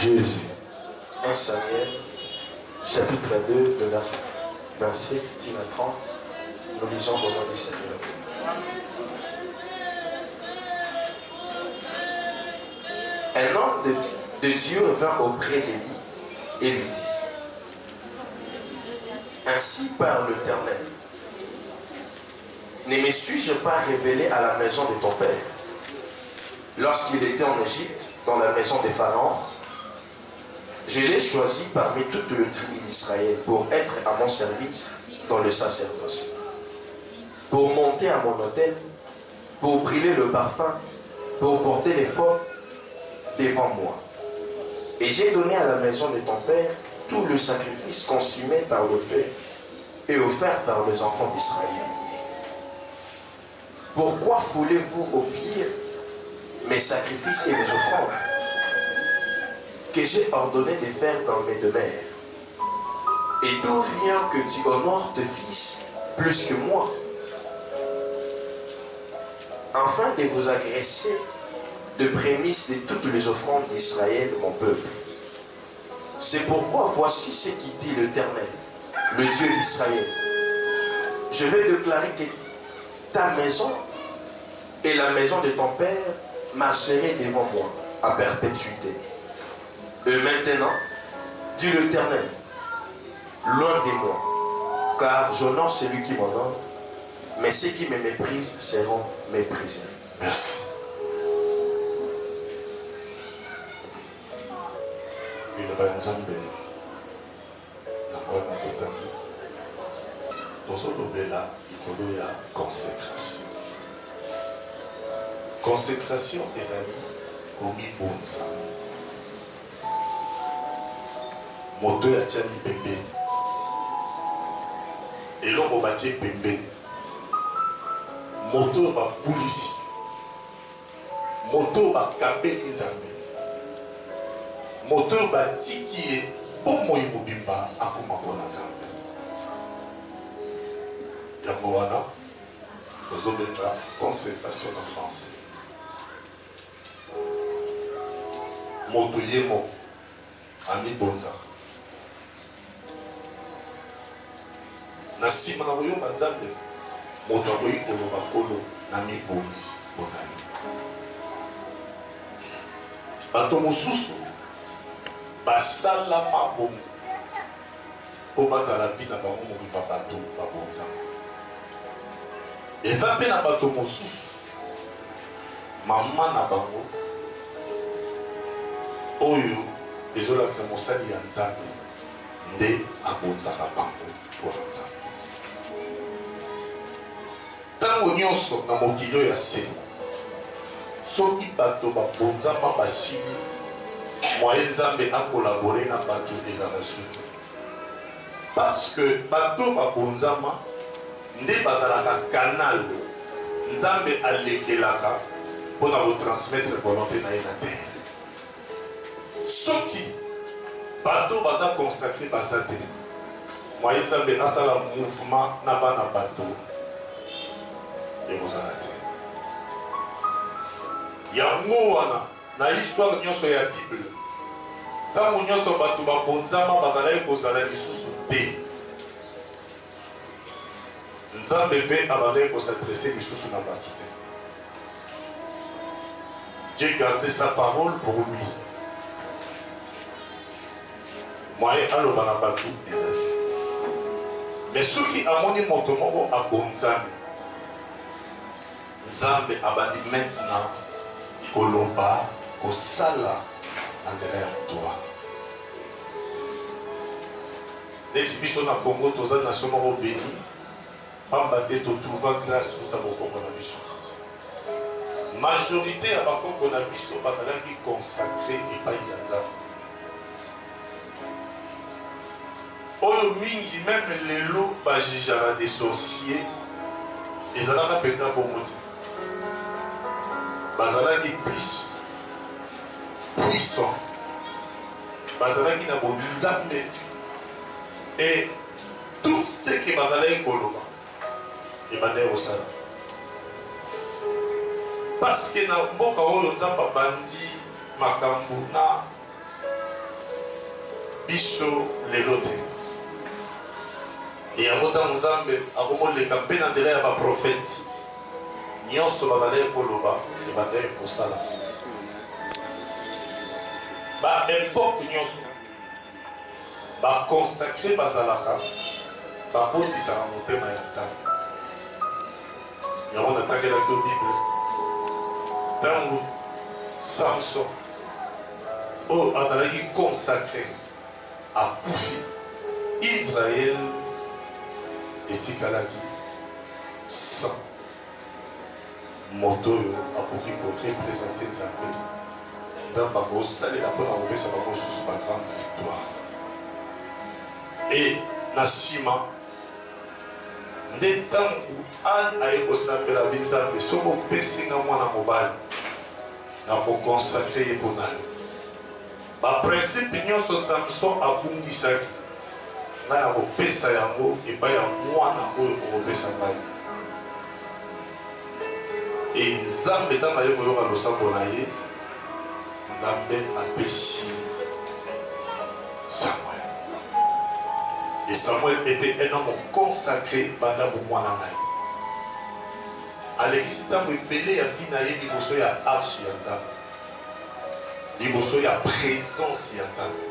Jésus. 1 Samuel, chapitre 2, le verset 27, 30. Nous lisons au nom du Seigneur. Un homme de Dieu vint auprès d'Élie et lui dit: Ainsi parle l'Éternel, ne me suis-je pas révélé à la maison de ton père lorsqu'il était en Égypte, dans la maison des Pharaons? Je l'ai choisi parmi toutes les tribus d'Israël pour être à mon service dans le sacerdoce, pour monter à mon autel, pour brûler le parfum, pour porter l'effort devant moi. Et j'ai donné à la maison de ton père tout le sacrifice consumé par le feu et offert par les enfants d'Israël. Pourquoi foulez-vous au pire mes sacrifices et mes offrandes que j'ai ordonné de faire dans mes demeures? Et d'où vient que tu honores tes fils plus que moi, afin de vous agresser de prémices de toutes les offrandes d'Israël, mon peuple? C'est pourquoi voici ce qui dit l'Éternel, le Dieu d'Israël. Je vais déclarer que ta maison et la maison de ton père marcheraient devant moi à perpétuité. Et maintenant, dit l'Éternel, loin de moi, car j'honore celui qui m'honore, mais ceux qui me méprisent seront méprisés. Merci. Consécration des amis commis pour ça. Moto ya tchani bébé. Et l'on va bâtir bébé. Moto va police. Moto va capé Nzambe. Moto va tiki pour moi ibubimba akuma bona Nzambe. Yango wana tozobeta consécration en français. Moto yemo ami bonza. Na sima na boyo banzambe moto akoyi koloba kolo na mibonzi bonani. Bato mosusu basala mabomu po bazala vi na bango mobimba bato babonza. Eza mpe na bato mosusu mama na bango oyo ezolakisa mosali ya Nzambe nde abonzaka bango mpona Nzambe. Ntango nyonso na mokili ya se soki bato babonzama basili moye Nzambe akolabore na bato ezala suki, parce que bato babonzama nde bazalaka canal Nzambe alekelaka mpona kotransmettre volonté na ye na terre. Soki bato baza consacré baza te moye Nzambe asala mouvement na bana bato ekozala te. Yango wana na histoire nyonso ya Bible ntango nyonso bato babonzama bazalaki kozala lisusu te, Nzambe mpe abandaki kosadresse lisusu na bato te. Dieu gardait sa parole pour lui. Moye aloba na bato ezali. Mais soki amoni moto moko abonzami, Nzambe abandi maintenant koloba kosala na nzela ya moto wana. Neti biso na Congo toza nation moko béni, pamba te totrouva grâce kuta bokongo na biso. Majorité ya bakongo na biso bazalaki consacré epai ya Nzambe. Oyo mingi même lelo bajijaka des sorciers ezalaka peta bongo te. Bazalaki plus puissant, bazalaki na bonzambe, et tout ce que bazalaki koloba ebandaki kosala, parce que na mboka oyo Nzambe abandi makambo na biso lelote. Et avant Nzambe, avant le campé dans les prophètes, nyonso bazali koloba et bazali kosala. Ba époque nyonso ba consacré bazalaka ba bondisa na motema ya Nzambe. Yango natakelaki Bible. Tango Samson azalaki consacré à Koufi Israël etikalaki sans moto akoki koreprésente Nzambe. Nzambe akosalela mpona kopesa bango susu ba grande victoire. Et na nsima nde ntango Anne aye kosambela Nzambe soki opesinga mwana mobali na kokonsakre ye mpo nani. Baprincipe nyonso Samson abungisaki ngai na kopesa yango epai ya mwana oyo okopesa ngai. E Nzambe ntango aye koyoka losambo na ye, Nzambe apesi Samuel. Et Samuel était un homme consacré pendant le mois d'année. Alekisi ntango ebele ya vi na ye liboso ya arche ya Nzambe, liboso ya présence ya Nzambe.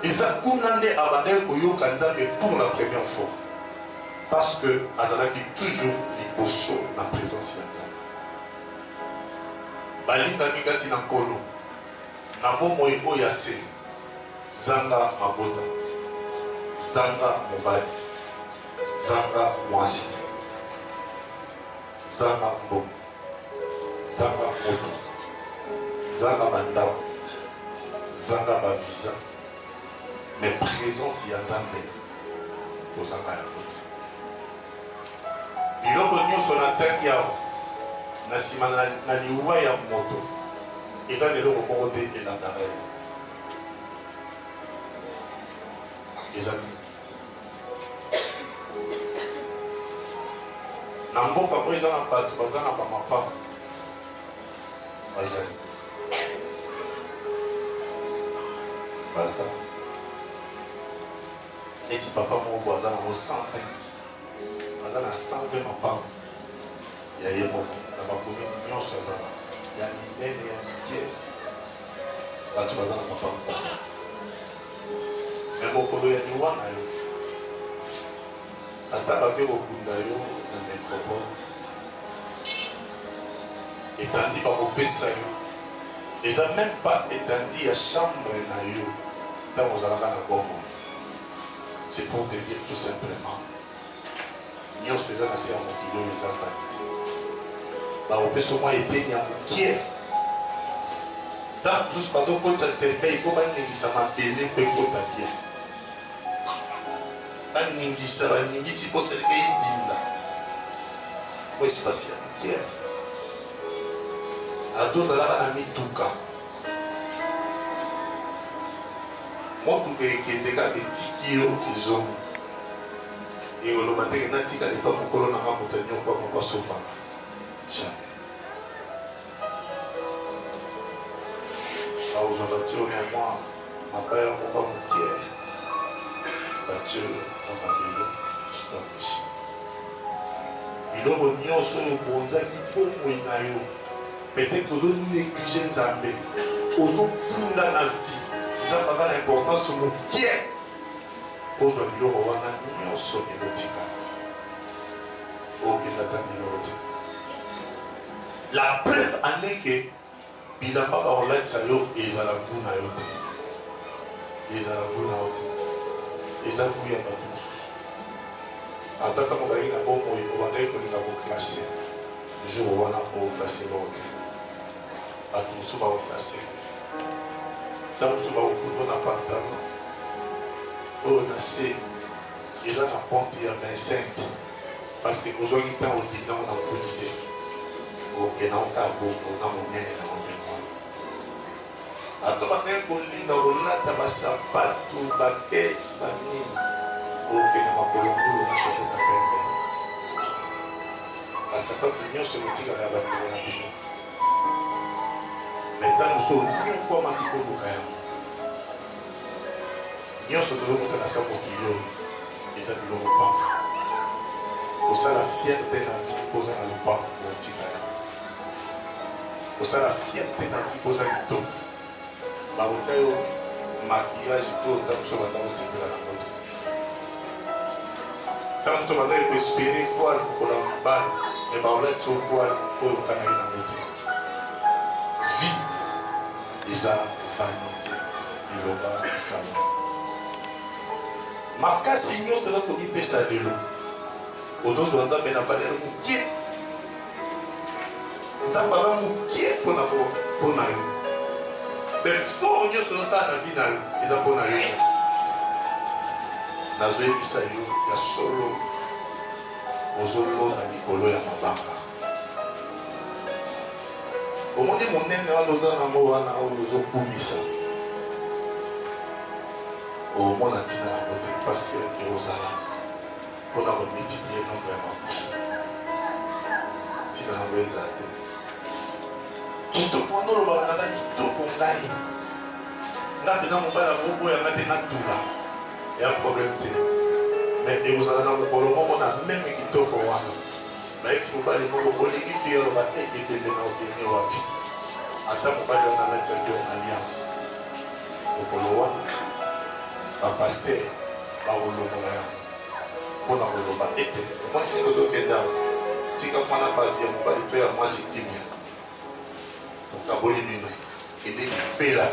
Eza kuna nde abandaki koyoka Nzambe pour la première fois, parce que azalaki toujours liboso na présence ya Nzambe. Balingami kati na nkolo na bomoi oyo ya se, zanga mabota, zanga mobali, zanga mwasi, zanga mbongo, zanga moto, zanga bandako, zanga bavisa, mais présence ya Nzambe kozanga yango. Biloko nyonso na ntangi awa na nsima na liwa ya moto eza leloko moko te elandaka ye. Eza te na mboka oyo eza na bato baza na bamapanga bazali baza neti papa moko aza nango 120 aza na 120 mapanga ya ye moko na bakomini nyonso aza na ya minene ya mike bato baza na mapanga baza me mokolo ya liwa na yo ata bake kokunda yo na métropole etandi bakopesa yo eza même pas etandi ya chambre na yo ntango ozalaka na bongo. C'est pour te dire tout simplement nyonso eza na se ya mokili oyo eza vanité. bakopesa mwa eteni ya mokie ntango mosusu batokotisa cerveille po baningisa mabele mpo ekota bien, baningisa baningisi mpo cerveille edinda po espasi ya mokie. ado ozalaka na mituka, motuka ekende kaka etiki yo ezomo eoloba ndenge natika lepa mokolo nanga moto anyokwa mokwasobanga jamais. baozwa batie oyo ya mwa mabaya moka mokie batie na mabelo sipamisi biloko nyonso oyo bonzaki bomoi na yo peut-être ozonéglige Nzambe, ozopunda na vie Nzambe aza na importance mokie kozwa biloko wana nyonso ekotika okenda ta biloko te. La preuve en est que bilamba bakolakisa yo ezala kuna yo te, ezala kuna yo te, eza kuya bato mosusu. Ataka mokali na bomoi obandaki kolinga koklase jour wana oklase bao te, bato mosusu bakoklase ntango mosusu bakokuto na pantalon oyo na se eza na ponte ya 25 parce que ozwaki ntango odindango na nkuni te okenda oka bongo na monene na mobima. Ato bakei kolinga kolata basapato baketi banini okende makolongulu na chaussette ya pembe. Basapato nyonso ekotikala ya bandeko na bino, me ntango so oniekwamaki koluka yango nyonso tozokuta na sa mokili oyo eza biloko pamba kosala fierté na vie mpoza na lopango botika ya kosala fierté na vie mpoza kitoko bakotia yo maquillage oyo ntango moso banda kosepela na moto ntango moso banda ekoespere voile kokola mobali me baolati yo voile oyo okana ye na moto vie eza vanité liloba sama makasi nyonso eza komipesa lelo ozozwa nzambe na valeur mokie nzambe aza mokie mpona yo befort nyonso ozosala na vie na yo eza mpona yo nazoyebisa yo ya solo ozolona likolo ya mabanga omoni monene wana oza nango wana oyo ozokumisa omona ntina yango te parceke ekozala mpona komultiplie nombre ya makusu ntina yango ezala te kitoko wana olobaka naza kitoko ngai nga pena mobali akoboyanga te natula ya problème te mais ekozala na mokolo moko na meme kitoko wana bayeki mobali moko olingi fille aloba te ebembe na okende wapi ata mobali wana alatiaki yo alliance mokolo wana bapaster bakolongola yango mpona koloba ete omoni soki ozokende awa tika mwana badi ya mobali to ya mwasi kimia okaboli bino ende lipela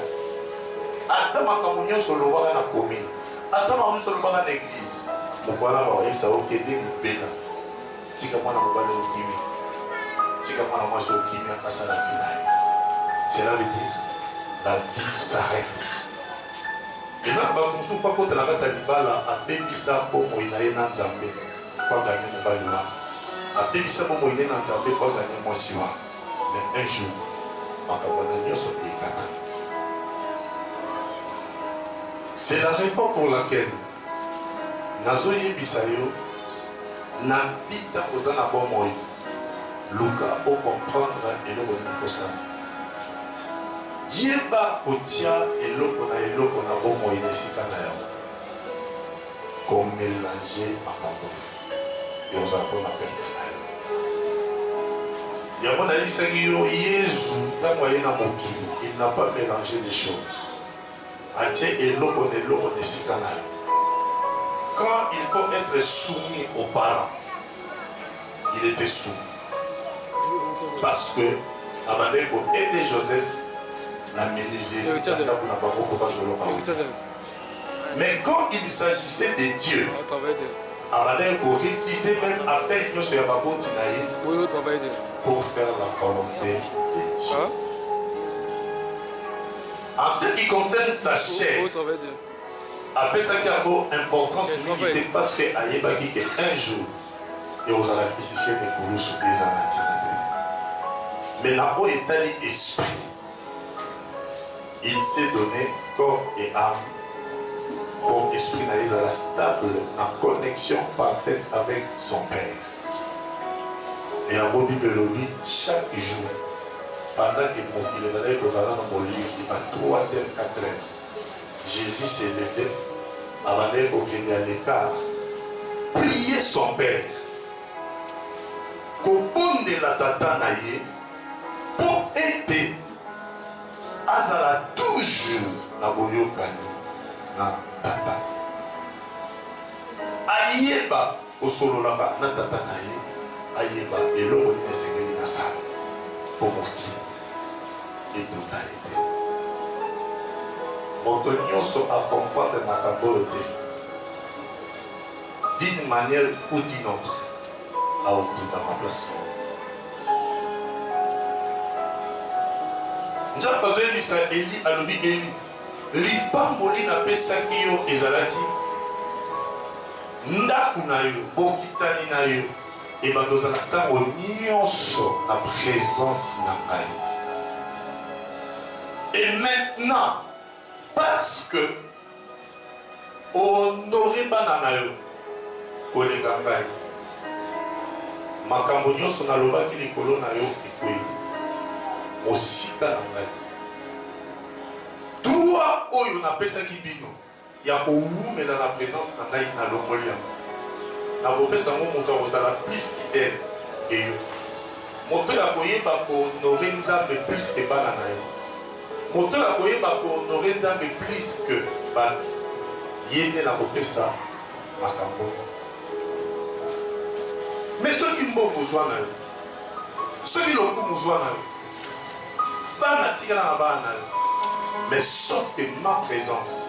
ata makambo nyonso olobaka na commune ata makambo nyonso olobaka na église mokwana bakoyebisa okende lipela tika mwana mobali okimi tika mwana mwasi okimi akasala vie na ye cela veut dire la vie s'arrête eza na bato mosusu mpo akotana kati ya libala apebisa bomoi na ye na nzambe mpo aganye mobali wana apebisa bomoi ne na nzambe mpo aganye mwasi wana mais un jour makambo na nyonso ekata c'est la raison pour laquelle nazoyebisa yo na vie ntango oza na bomoi luka ocomprendre eloko nini kosala yeba kotia eloko na bomoi na esika na yango komélange makambo ekozala mpona perte na yo yango nayebisaki yo yezu ntango aye na mokili il n'a pas mélangé les choses atie eloko na esika na yo quand il faut être soumis aux parents il était soumis parce que abandaki koaide Joseph la menuiserie mais quand il s'agissait de Dieu abandaki korefuser même appel nyonso ya baboti na ye pour faire la volonté de Dieu en ce qui concerne sa chair apesaki yango importance mingi te parce que ayebaki ke un jour ekozala kisishe nekulusu eza na ntina te mais na oyo etali esprit il s'est donné corps et âme pour esprit na ye ezala stable na connexion parfaite avec son père et yango bible elobi chaque jour pendant que mokili ezalaki kozala na moliki ba 3h 4h Jésus s'est levé abandaki kokende à l'écart prier son père kobondela tata na ye mpo ete azala toujours na boyokani na tata ayeba kosololaka na tata na ye ayeba eloko nini esengeli nasala mpo mokili etota ye te moto nyonso acomprendre makambo oyo te d'une manière ou d'une autre aotuta maplace nzambe azoyebisa eli alobi eli lipamboli napesaki yo ezalaki ndako na yo bokitani na yo ebanda ozala ntango nyonso na présence na ngai et maintenant parce que honore bana na yo koleka ngai makambo nyonso nalobaki likolo na yo ekweli mosika na ngai droit oyo napesaki bino il y a mais dans la présence de Ngai na Longolia. Na bopesa mo moto ozala plus fidèle que yo. Moto ya koyeba ko honorer Nzambe plus que bana na yo. Moto ya koyeba ko honorer Nzambe plus que ba yende na bopesa makambo. Mais ceux qui m'ont besoin na yo. Ceux qui l'ont besoin na yo. Bana tikala na bana. Mais sauf que ma présence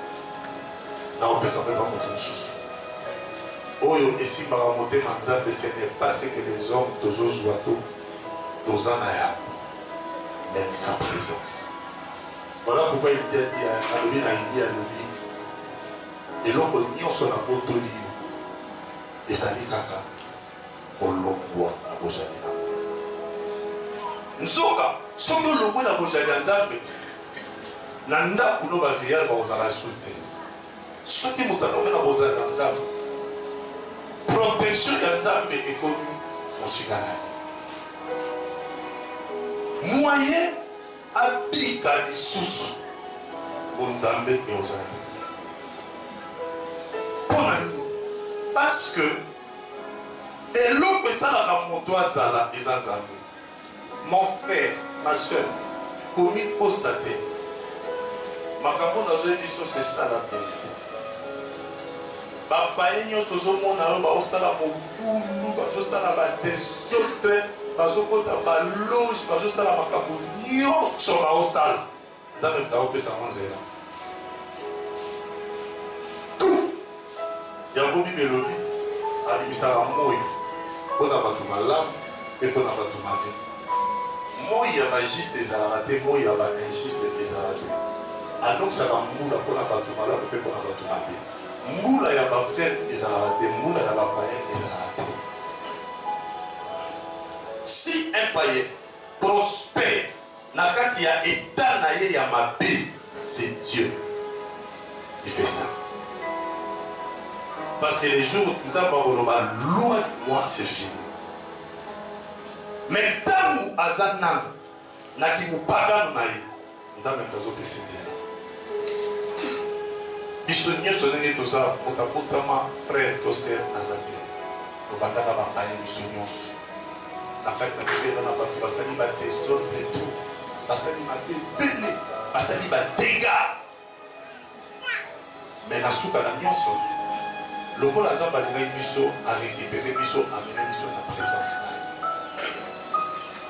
na bopesa pas moto sous. Oyo ici maramoté Nzambe, ce n'est pas ce que les hommes toujours jouent tous en aya, mais sa présence. Voilà pourquoi il dit à l'obi na il dit à l'obi et l'homme nyonso na botoli et ça dit kaka olongwa na bojali na nzoka soki olongwa na bojali ya Nzambe na ndako no baveyale bakozala sute soki moto alongwe na bojali na Nzambe protection ya Nzambe ekomi mosika na ye moyen abika lisusu po Nzambe eozala mpona nini parce que eloko esalaka moto azala eza Nzambe. Mon frère, ma soeur, komi constate makambo nazoyebi biso c'est ça la vérité. Bapaye nyonso ozomona oyo baosala mobulu bazosala badesordre bazokota baloge bazosala makambo nyonso baosala Nzambe mutaopesa ngo nzela tout yango Bible elobi abimisaka moi mpona bato malamu mpe mpona bato mabe. Moi ya bajuste ezalaka te, moi ya bainjuste ezalaka te. Anokisaka mbula mpona bato malamu mpe mpona bato mabe. Mbula ya bafrère ezalaka te, mbula ya bapayen ezalaka te. Si un païen prospère na kati ya état na ye ya mabe, c'est Dieu qui fait ça. Parce que les jours où nous avons loin de moi, c'est fini. Mais tant que Azanam n'a qui nous pardonne, nous avons besoin de se dire. Bisonnier sonné tout ça, mon frère, ton sœur, Azanam. Nous avons besoin de parler bisonnier. Nous avons besoin de parler des autres et tout. Parce que nous avons besoin de dégâts. Mais la soupe à la nyonso. Le rôle à Nzambe alingai biso à récupérer biso, à amener biso dans la présence.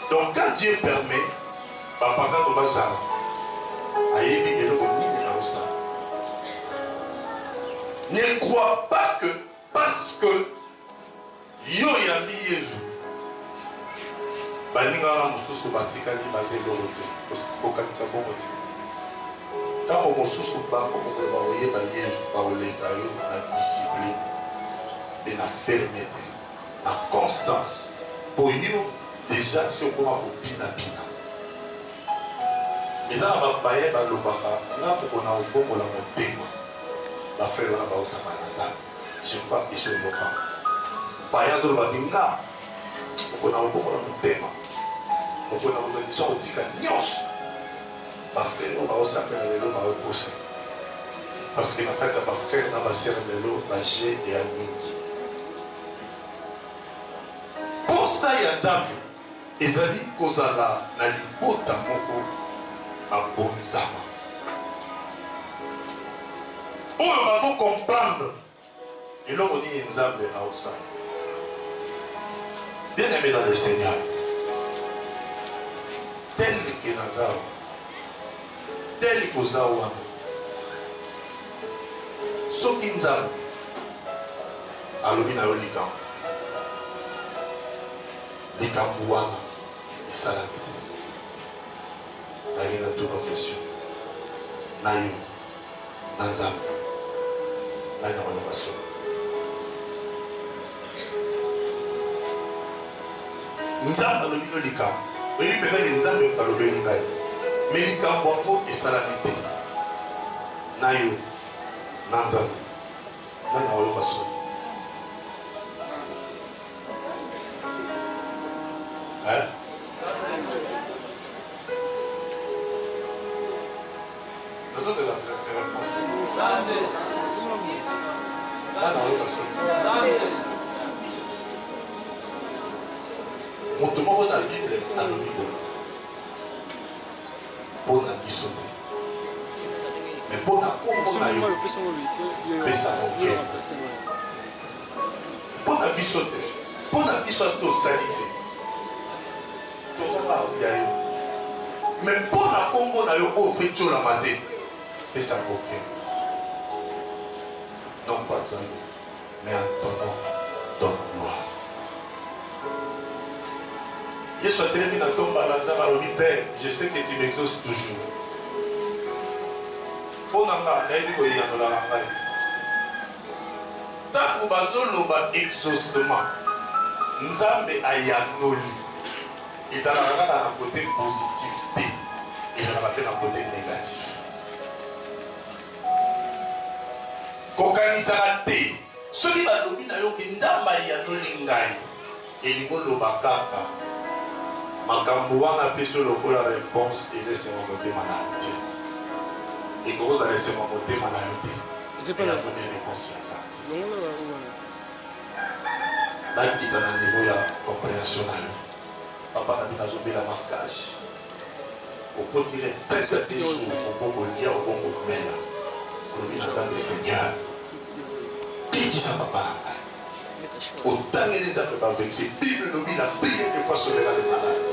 Donc quand Dieu permet, papa quand on va ça, ayebi eloko nini na osa. Ne crois pas que parce que yo yambi Yesu, baninga na mususu batikali bazelo rote, kokanisa bongo te. Quand on se souvient de Jésus, par la discipline, de la fermeté, la constance, pour nous, déjà, si on commence à pina. Mais ça, on va pas y aller, on va pour qu'on a un bon moment de témoin. La frère, on va aussi faire je crois qu'ils sont locaux. Par exemple, on va dire, on a un bon moment de témoin. On a une sorte de ma frère, on va aussi appeler le lot, on va repousser. Parce que ma frère, on va serrer le lot, la G et à Mingi. Pour ça, il y a Nzambe. Et ça dit qu'on a la libota moko à Bonzama. Pour nous comprendre. Et là, on dit Nzambe à Osa. Bien aimé dans le Seigneur. Tel que Nazar. Tel que Zawa. Soki Nzambe. Alobi na yo likambo. Likambo wana esalami te. Naye na toute confession. Na yo. Na Nzambe. Naye na relation. Nzambe alobi no likambo. Oyebi peut-être que Nzambe alobeli ngai. Mais likambo yango esalami te. Na yo. Na Nzambe. Naye na relation. Hein? Ça, c'est la réponse. moto moko na bible alobi boye mpo na biso te me mpo na kombo na yo pesa moke mpo na biso te mpo na biso asi tosali te tozaka ya yo me mpo na kombo na yo oyo fe tiolama te pesa moke non pas à nous mais en ton nom donne gloire. Jésus a terminé dans ton balanzar à l'ONU, Père, je sais que tu m'exauces toujours. Pour nanga, n'aide pas y en a la maille. Tant que bazolo ba exaucement, nzambe ayanoli. Ils ont un côté positif, ils ont un côté négatif. Kokanisaka te soki balobi na yo ke nzambe ayanoli ngai elingo loba kaka makambo wana peso lokola réponse ezesema motema na yo te ekozala esema motema na yo te eyakoni réponse ya nzambe nakita na niveau ya compréhension na yo papa na bino azobela makasi okotire presque te jour okokolia okokomela olobi na nzambe seigneur bikisa papa na ngai otangeli nzambe bavexé bible lobi na prière des fois sauvera les malades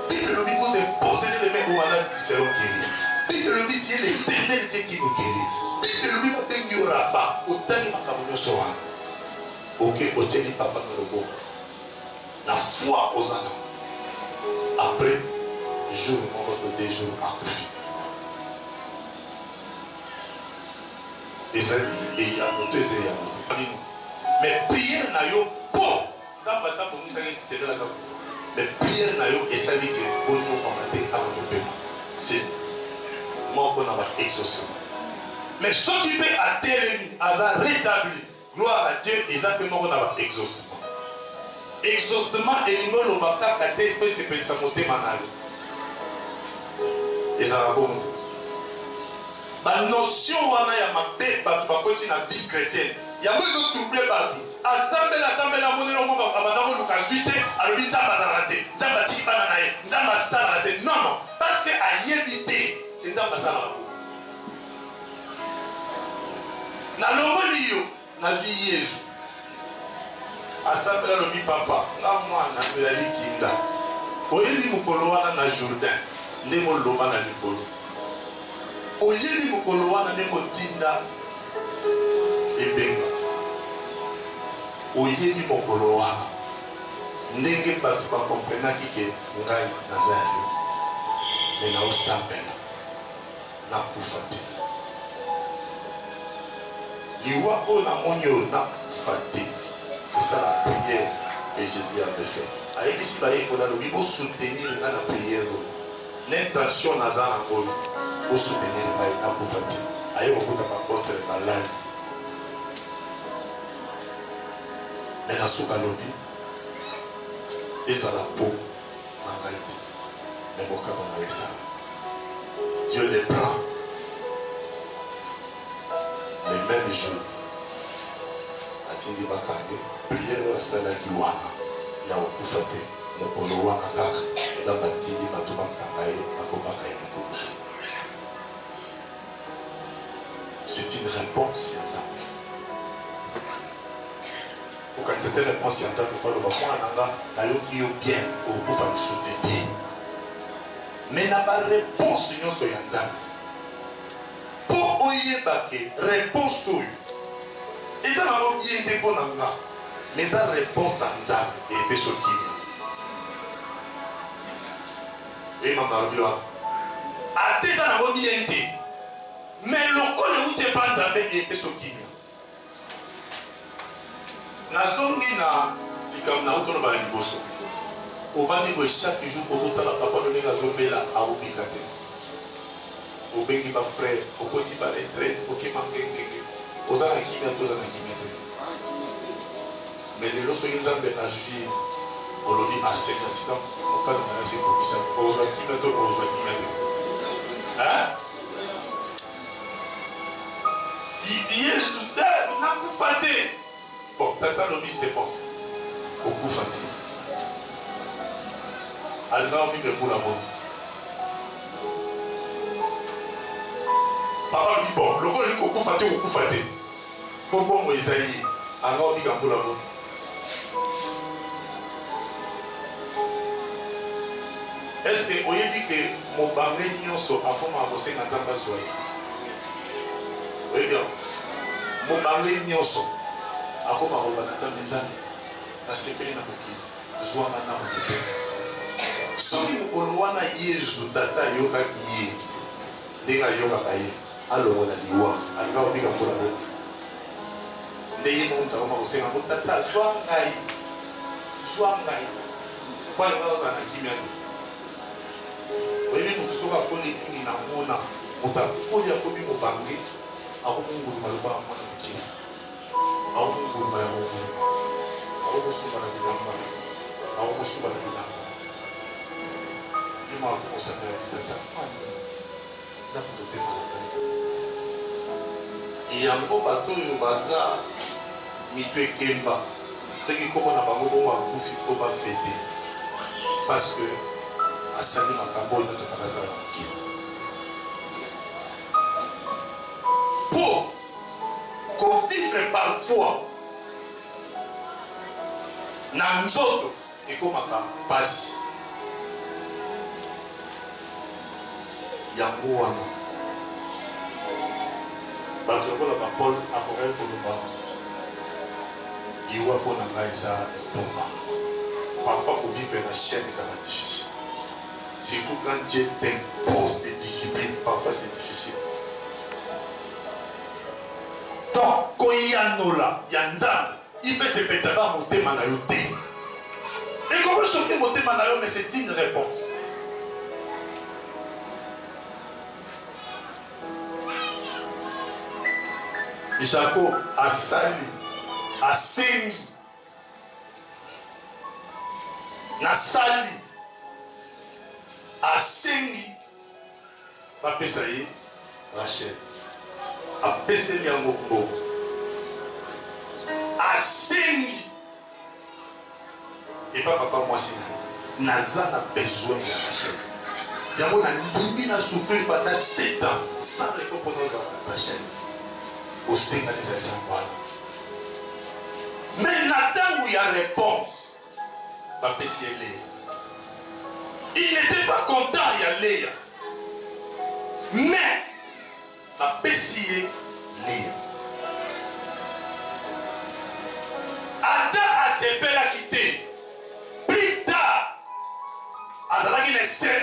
bible lobi vous imposez les mains aux malades qui seront guéris bible lobi tu es l'éternel Dieu qui nous guérit bible lobi babengi yo rafa otangi makambo nyonso wana oke otieli papa na loboko na foi ozana après jour moko to 2 jours akufi ezali eyano to eza eyano mais prière na yo po nzambe asabongisaki sezelaka mais prière na yo esali ke onyokama te kaka mopema c'est moko na baexaucement mais soki mpe atelemi aza rétabli gloire à Dieu eza mpe moko na baexaucement exaucement elingi oloba kaka te mpe sepelisa motema na yo ezala bongo banotion wana ya mabe bato bakoti na vie chrétienne yango ezotrouble bato asambela monelo moko abanda koluka zwi te alobi nzambe azalaka te nzambe atiki bana na ye nzambe asalaka te non parce que ayebi te nzambe asalaka ko nalongoli yo nazwi yesu asambela alobi papa nga mwana ezali kinda oyebi mokolo wana na jourdain nde moloba na likolo oyebi mokolo wana nde motinda ebenga oyebi mokolo wana ndenge bato bakomprenaki ke ngai naza ya yo me naosambela nakufa te liwa oyo namoni oyo nakufa te c'est ça la prière que Jésus avait fait ayebisi bayekola lobi bosoutenir ngai na prière oyo l'intention naza nango oyo bosoutenir ngai nakufa te aye kokuta bakontre balali me nasuka lobi ezala po na ngai te me mokano na yo ezala Dieu les prend les mêmes jours atindi bakange priere oyo asalaki wana ya kokufa te mokolo wana kaka nzambe atindi bato bakanga ye bakobaka ye mokolusu c'est une réponse ya nzambe okanisa te réponse ya nzambe faloba mwana nanga nayoki yo bien okokufa lisusu te me na baréponse nyonso ya nzambe mpo oyeba ke réponse oyo eza nango bien te mpo na nga mais eza réponse ya nzambe epesi okimia eyemaka alobi wana ate eza nango bien te mais lokola euti epa nzambe epesi okimia nazongi na likambo na utoloba ya liboso ovandi boye chaque jour okotala papa ndenge azobela akobika te obengi bafrère okoti baretraite okima ngengenge oza na kimia te oza na kimia te mais lelo soki nzambe azwi olobi asenya tika mokano na yasi ekokisa ozwa kimia te ozwa kimia te yesu na akufa te. Bon, tata lobi c'est bon. Okufa te. Alinga omi ke mbula bon. Papa dit bon, le rôle est okufa te, okufa te. Bon, moi Isaïe, alinga omi ke mbula bon. Est-ce que vous avez dit que mon bangé nyonso a fait ma bossé dans ta base? Oui bien. Mon bangé nyonso a fait ma bossé dans ta maison. La sepeli na koki. Joie mana motepe. Soki mokolo na Yesu tata yoka kiye. Ndinga yoka kaye. Alors la liwa. Alika obika mpona bo. Ndeye monta ma bossé na tata joie ngai. Joie ngai. Kwa le baza na kimia. Oui, nous sommes à Poli qui n'a pas Poli a commis mon bangé, à Omungu Malba, à Monaki, à Omungu Malba, à Omusuma la Binamba, à Omusuma la Binamba. Il m'a consacré à cette famille. N'a pas de défaut. Et un gros bateau, il bazar, Mitue Kemba. C'est qui comment on a pas beaucoup de pour pas fêter. Parce que asali makambo oyo tokakasala na mokili mpo kovivre parfois na nzoto ekomaka mpasi yango wana bato lokola bapaul akokaki koloba liwa mpo na ngai eza tomba parfois kovivre na chaîne ezaka difficile. Surtout quand Dieu t'impose des disciplines, parfois c'est difficile. Donc, quand il y a Nola, il y a Nzam, il fait ses petits à monter Manayote. Et comment choquer monter Manayote, mais c'est une réponse. Jacob a sali, a seni, na sali. Asengi bapesa ye Rachel apeseli yango mbo asengi epa papa mwasi na naza na besoin ya Rachel yango na ndimbi na souffrir pendant 7 ans sans récompense de Rachel osenga des agents wana mais na ntango ya réponse bapesi ele. Il n'était pas content d'y aller. Mais, ma pessier Léa. Adam a ses pères à quitter. Plus tard, Adam a dit les seins,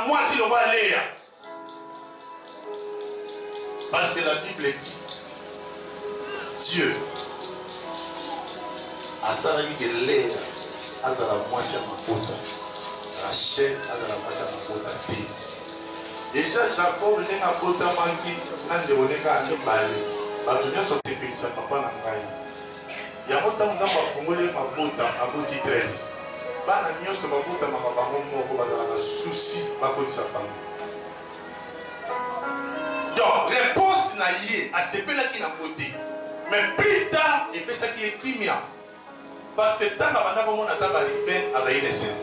moi si l'on va Léa. Parce que la Bible dit Dieu a dit que Léa a la moitié de ma faute. Rachel a la moitié de ma faute. Déjà, Jacob n'est pas bota manki, n'a de oneka ane balé. Batunya so tefilisa papa na ngai. Ya mota mza mafungole mabota aboti 13. Bana nyoso babota makabango moko bazala na souci bakoti sa famille. Donc, réponse na yé à ce pela qui n'a côté. Mais plus tard, il fait ça qui est kimia. Parce que tant qu'on a vraiment na taba ribe avec les scènes.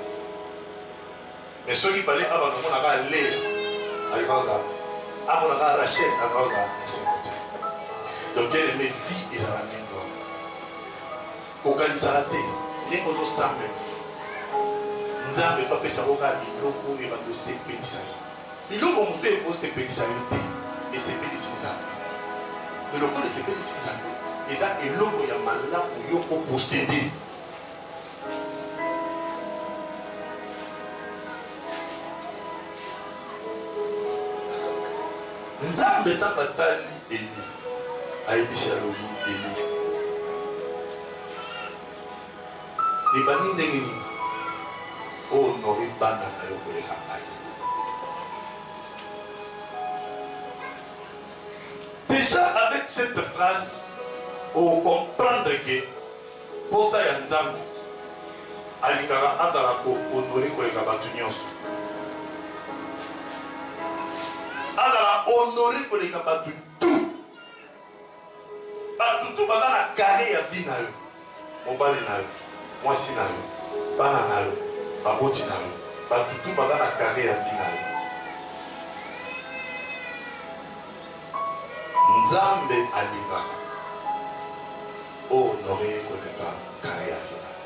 Mais ce qu'il fallait avoir on a aller avec ça. Avant on a Rachel avec ça. Donc bien aimé vie et la même loi. Aucun zaraté, les nos sambe. Nzambe pas fait ça au gars biloko et va de se pédissa. Biloko on fait pour se pédissa et se pédissa Nzambe. Le logo de se pédissa Nzambe. Et ça est logo ya malala pour yo posséder. Nzambe ta batali Eli aibisha lobi Eli ebani ndenge nini honore bana na yo koleka ngai. Déjà avec cette phrase on comprendre que pour ça ya Nzambe alingaka azala ko honore koleka batu nyonso. Alors, honorer pour les capables tout. batutu baza na carré ya vie na yo mobali na yo mwasi na yo bana na yo baboti na yo batutu baza na carré ya vie na yo nzambe alingaka honore koleka carré ya vie na yo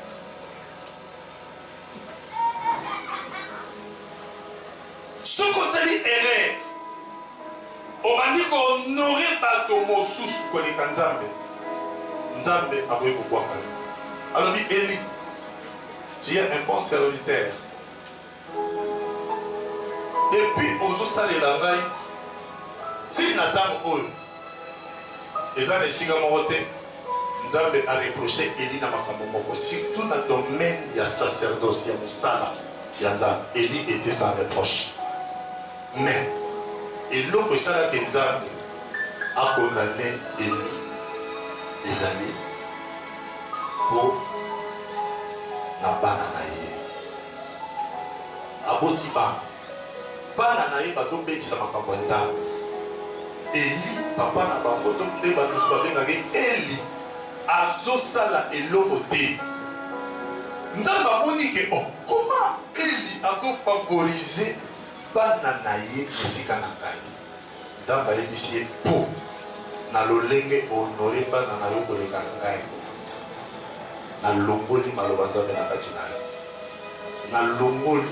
soki osali erreur obandi kohonore bato mosusu koleka nzambe nzambe aboyi kobwaka yo alobi Eli tu es un bon serviteur depuis ozosalela ngai ntina ntango oyo eza na esika moko te nzambe areproche Eli na makambo moko surtout na domaine ya sacerdoce ya mosala ya nzambe Eli était sans reproche mais eloko esalaki nzambe akondane Eli ezali mpo na bana na ye aboti bana na ye bazobekisa makambo ya nzambe Eli papa na bango to nde batosi babengaki Eli azosala eloko te nzambe amoni ke koma Eli azofavorize bana na ye esika na ngai nzambe ayebisi ye mpo na lolenge honore bana na yo koleka ngai nalongoli maloba nzambe na kati na yo nalongoli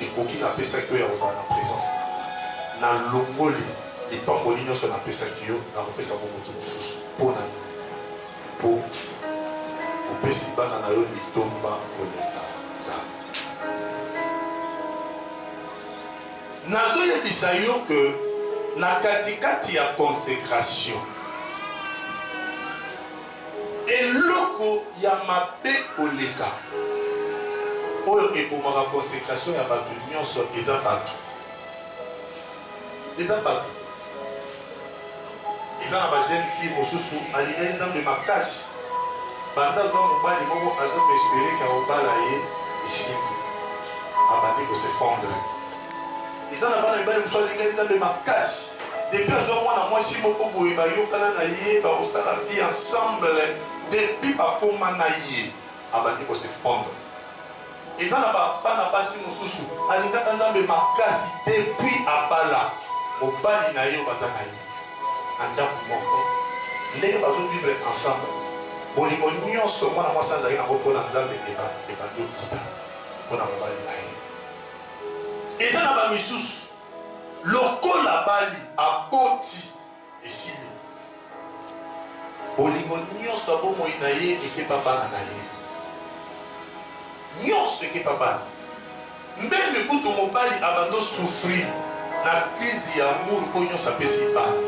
likoki napesaki yo ya kozala na présence nalongoli lipamboli nyonso napesaki yo nakopesa ko moto mosusu mpo na yo mpo opesi bana na yo litomba koleka nzambe nazoyebisa yo ke na katikati ya consécration eloko ya mabe koleka oyo ekomaka consécration ya bato nyonso eza bato eza na bajeune fille mosusu alingai nzambe makasi banda zwa mobali moko aza koespere ka kobala ye esimbi abandi kosefondre eza na bana mibali mosusu alingai nzambe makasi depuis azwa mwana mwasi moko boye bayokana na ye bakosala vie ensemble depuis bakoma na ye abandi kosefondre eza na bana basi mosusu alingaka nzambe makasi depuis abala mobali na ye baza na ye na ndako moko ndenge bazovivre ensemble bolingo nyonso mwana mwasi azali nango mpona nzambe ebandi okita mpona mobali na ye eza na bamisusu lokola bali aboti esili bolingo nyonso abomoi na ye ekepa bana na ye nyonso ekepa bana mbembe kutu mobali abando souffrir na crise ya amour mpo nyonso apesi bana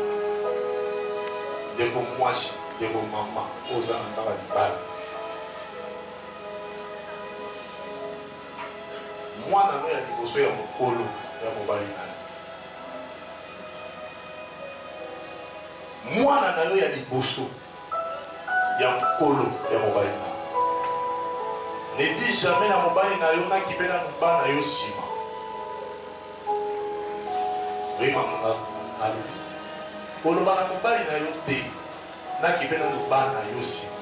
ndeko mwasi ndeko mama oza na ndaka libala mwana no ya liboso ya mokolo ya mobali na ye mwana na yo ya liboso ya mokolo ya mobali na yo ne dis jamais na mobali na yo nakipela mobali na yo nsima oyemamanga alobi koloba na mobali na yo te nakipela mobali na yo nsima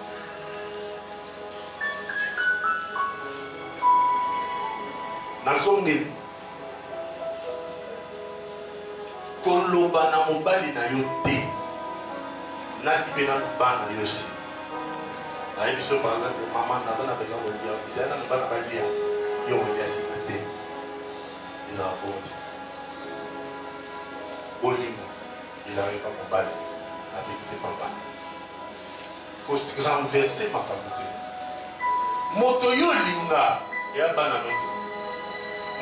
nazongeli koloba na mobali na yo te nakipela mobali na yo nsima ayebi so par exemple mama naza na besoin kolia ezali na mobali na balia yo kolia nsima te ezala bonte bolingo ezalaki pa mobali abeki te papa korenverse makambo te moto yo linga eya bana no te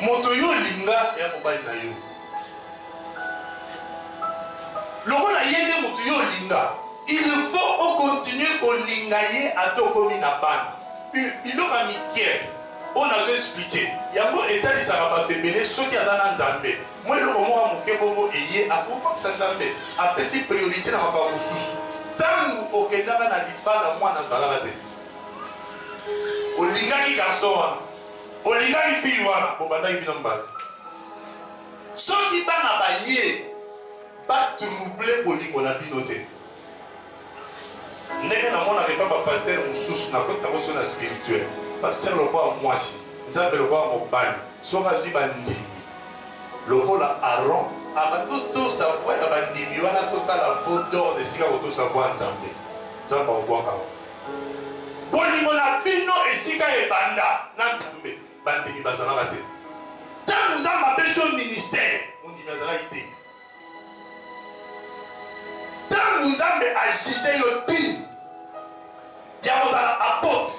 moto yo linga eya mobali na yo lokola ye nde moto yo linga il faut continuer kolinga ye ata okomi na bana biloko ya mike oyo nazoexplike yango etalisaka bato ebele soki aza na nzambe mwa eloko moko moke bongo eye akokokisa nzambe apesi priorité na makambo mosusu ntango okendaka na libala mwana azalaka te olingaki garso wana olingaki fille wana bobandaki bino mbala soki bana baye batrouble bolingo na bino te Ndenge na mona ke papa pasteur mususu na kota ko sona spirituel. Pasteur lokwa mwasi, nzambe lokwa mobali, soka zi bandimi. Lokola Aaron, abato savoir ya bandimi wana to sala faute d'or de sika ko to savoir nzambe. Nzamba okwaka. Bolingo na bino esika ebanda na nzambe, bandimi bazalaka te. Tant nous avons appelé son ministère, on dit mais ça été. Tant nous avons agité le dit, il y a vos apôtres,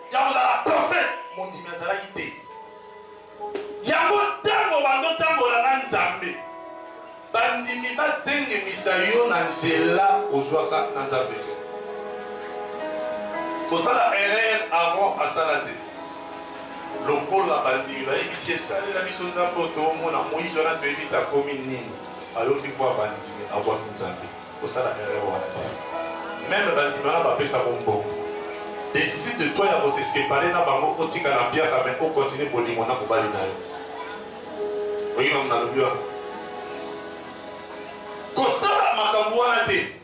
il y a vos prophètes, on dit mais ça été. Il y a vos temps la nzambe. Bandimi batenge misayo na nzela ozwaka na nzambe. Kosala erreur avant asalate. Lokola bandimi bayebisi esalela biso nzambe otomona Moïse wana toyebi takomi nini ayoki kwa bandimi abwaki nzambe kosala erreur wana te. Même bandimi wana bapesa bongo décide de toi ya kose séparer na bango otika na piaka mais okontinue bolingo na mobali na yo oyima na lobi wana kosala makambo wana te.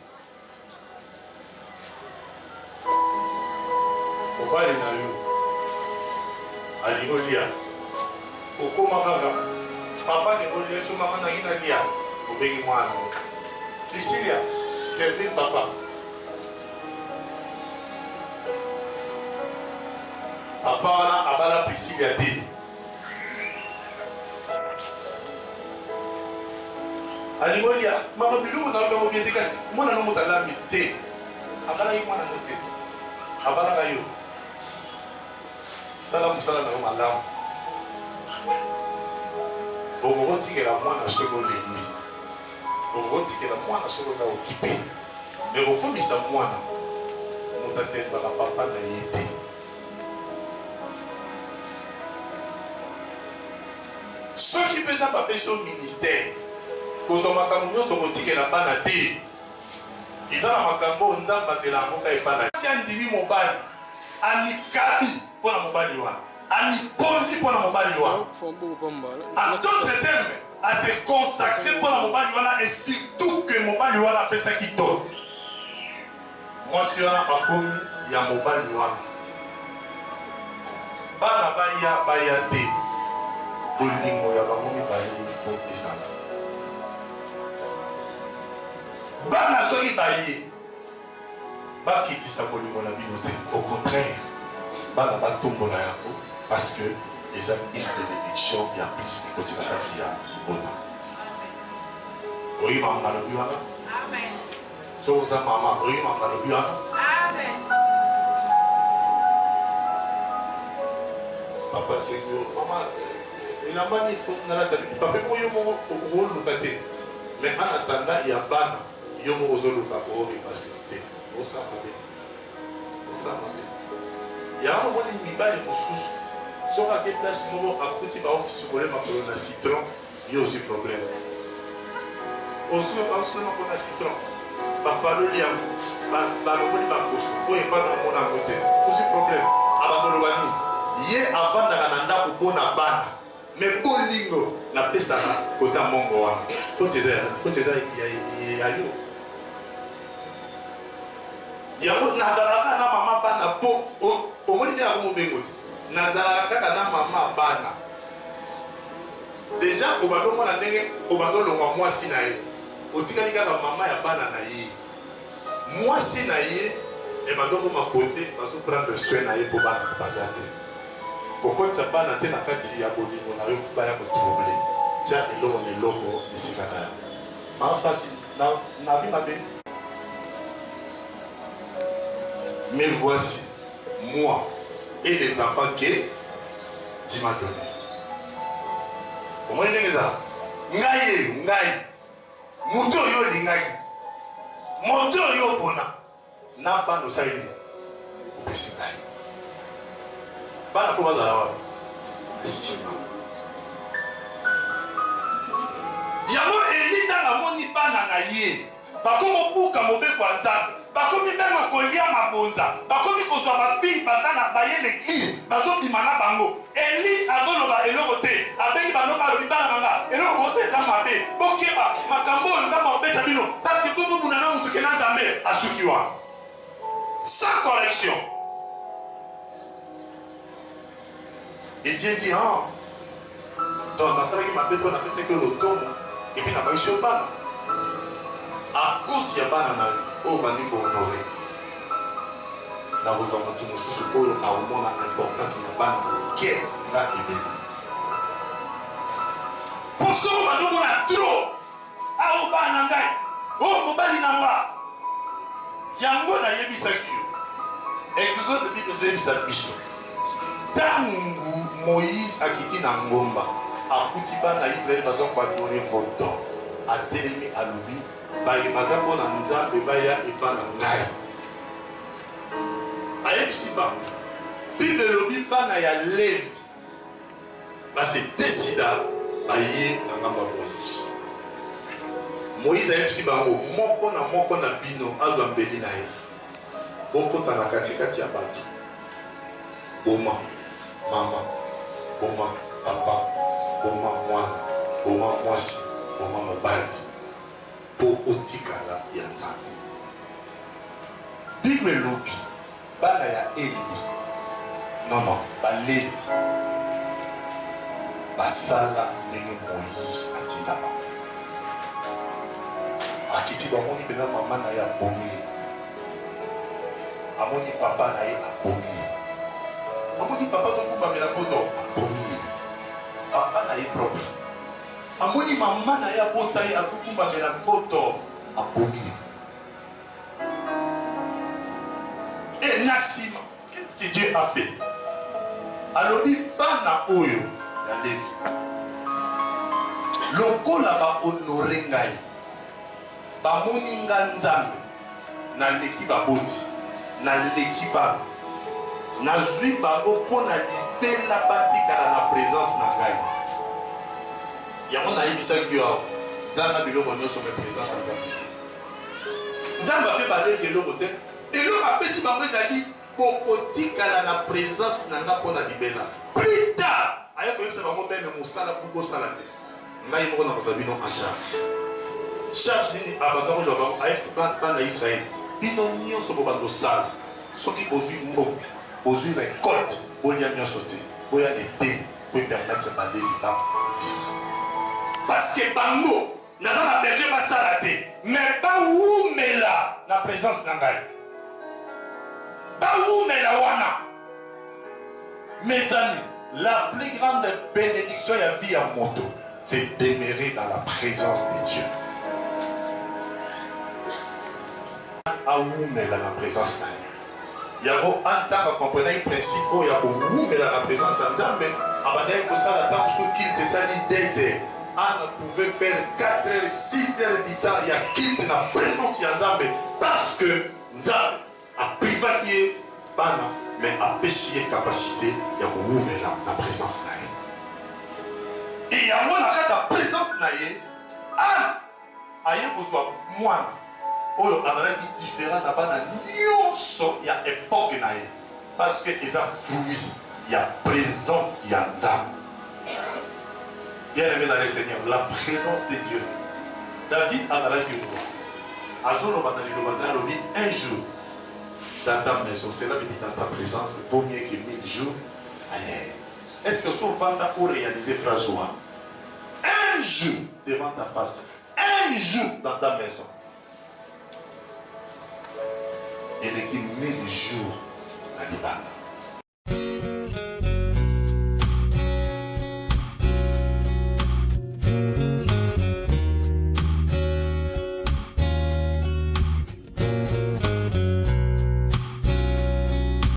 Mobali na yo alingolia okoma kaka papa lingolia so mama na ngina lia obengi mwana Priscilla servir papa papa wana abala Priscilla te alingolia mama bilungu na ngamo biete kasi mwana no mutala mite abala yi mwana no te abala kayo salam salam na malamu okotikela mwana solo lengi okotikela mwana solo na okipe mais okomisa mwana moto asembaka papa na ye te. Soki mpenza bapesi yo ministère kozwa makambo nyonso kotikela bana te eza na makambo nzambe atela yango ka epa na si andimi mobali amikabi mpona mobali wana amiponzi mpona mobali wana en d'autres termes ase consacré mpona mobali wana et surtout que mobali wana apesaki toti mwasi wana bakomi ya mobali wana bana baya te bolingo ya bango mibale ifo ezala bana soki baye bakitisa bolingo na bino te au contraire bana batombola yango parce que eza une bénédiction ya plus ekoti na kati ya libota oyimama na lobi wana so oza mama oyimama na lobi wana papa seigneur mama elambani nalata pape moyo moko okoluka te mais en attendant ya bana yo moko ozoluka orepase te osama be yango moni mibali mosusu soki ake place moko akuti baokisukole makolo na citron yo ozwi problème osuli makolo na citron bapaloli yango baloboli bakoso oyo epa na mona yango te ozwi problème abandoloba nini ye avandaka na ndako mpona bana mais bolingo napesaka kota mongo wana fote eza ya yo yango nazalaka na mama bana po omoni nde yango mobengo te nazalaka kaka na mama bana deja obandomona ndenge obandolongwa mwasi na ye otikali kaka mama ya bana na ye mwasi na ye ebandokoma kote bazoprendre soin na ye mpo bana baza te kokotisa bana te na kati ya bolingo na yo baya kotrouble tia eloko na eloko esika na yo mafasi na bi mabe. Mais voici moi et les enfants que tu m'as donné. Comment est-ce que ça? Ngai muto yo lingai moto yo bona na ba no saidi opesingai bana ko bazala wa esima yamo elita na moni bana na ye bakomo buka mobeko ya nzambe bakomi meme kolia mabonza bakomi kozwa bafille baza na baye l'église bazobima na bango eli azoloba eloko te abengi banoko alobi bana banga eloko boso eza mabe bokeba makambo oyo nzambe obeta bino parce que komobuna na motuke na nzambe asuki wana sans correction. Et Dieu dit, ah, donc dans ce qui m'appelle, on a fait que le tombe, et puis on n'a pas eu pas. À cause il y a pas on va nous honorer. Nous avons tout le sous à au monde l'importance il n'y a pas quel là et bien. Pour ça on va nous a trop. Ah on va en anglais. Oh mobali namba. Yango na yebisa ki. Exode de Bible yebisa biso. Tangu Moïse akiti na ngomba. Akuti bana Israël bazo kwa adorer Vodon. A telemi à l'oubli. Baye baza pona nzambe baya epana ngai. Ayebisi bango. Bible lobi bana ya Lévi. Base décida baye na ngamba Moïse. Moïse ayebisi bango moko na bino azwa mbeli na ye. Okota na katikati ya bato. Boma mama, boma papa, boma mwana, boma mwasi, boma mobali. Pour otikala ya nzambe. Bible lobi bana ya Eli. Non, ba Lévi. Basala ndenge Moïse atindama. Akiti bamoni pena mama na ya bomi. Amoni papa na ye abomi. Amoni papa to kumba mela foto abomi. Papa na ye propre. Amoni maman na ya botaï à kukumba mela photo abomi. Et Nassima, qu'est-ce que Dieu a fait? Alors dit bana oyo ya Lévi. Loko la ba honorer ngai. Ba moni nga nzambe na leki ba boti na leki ba na zui bango pona libela batikala na présence na ngai. Yango na yebisa kyo zana biloko nyonso me présence na ngai. Nzambe ape baleki eloko te. Eloko apesi bango ezali bokotikala na présence na nga pona libela. Plus tard aye koyebisa bango meme mosala po bosala te. Ngai moko na kozwa bino en charge. Charge nini abaka kozwa bango aye bana Israël. Bino nyonso bobando sala. Soki bozwi mboka bozwi récolte bolia nyonso te. Boya eteni po permettre balevi ba vivre. Parce que bango naza na besoin basala te. Mais baoumela na présence na ngai. Baoumela wana. Mes amis, la plus grande bénédiction ya vie à moto, c'est demeurer dans la présence de Dieu. Aoumela la présence na il y a un temps à comprendre un principe où il y a beaucoup mais la présence de Dieu. Abandonner que ça la temps sous qu'il te sali désert. Anne pouvait faire 4 heures, 6 heures du temps, il y a quitte la présence de Dieu parce que Nzambe a privatisé Bana, mais a péché capacité, il y a beaucoup mais la présence de Dieu. Et il y a moins la présence de Dieu. Ah, aïe, vous soyez moi. Oyo azalaki différent na bana nyonso ya époque na ye parce que eza fruit ya présence ya Nzambe. Bien aimé dans le Seigneur, la présence de Dieu. David azalaki roi azoloba na liloba na lobi un jour dans ta maison, cela veut dire dans ta présence vaut mieux que 1000 jours ailleurs. Est-ce que sur vanda ou réaliser phrase un jour devant ta face, un jour dans ta maison et les 1000 jours à Liban.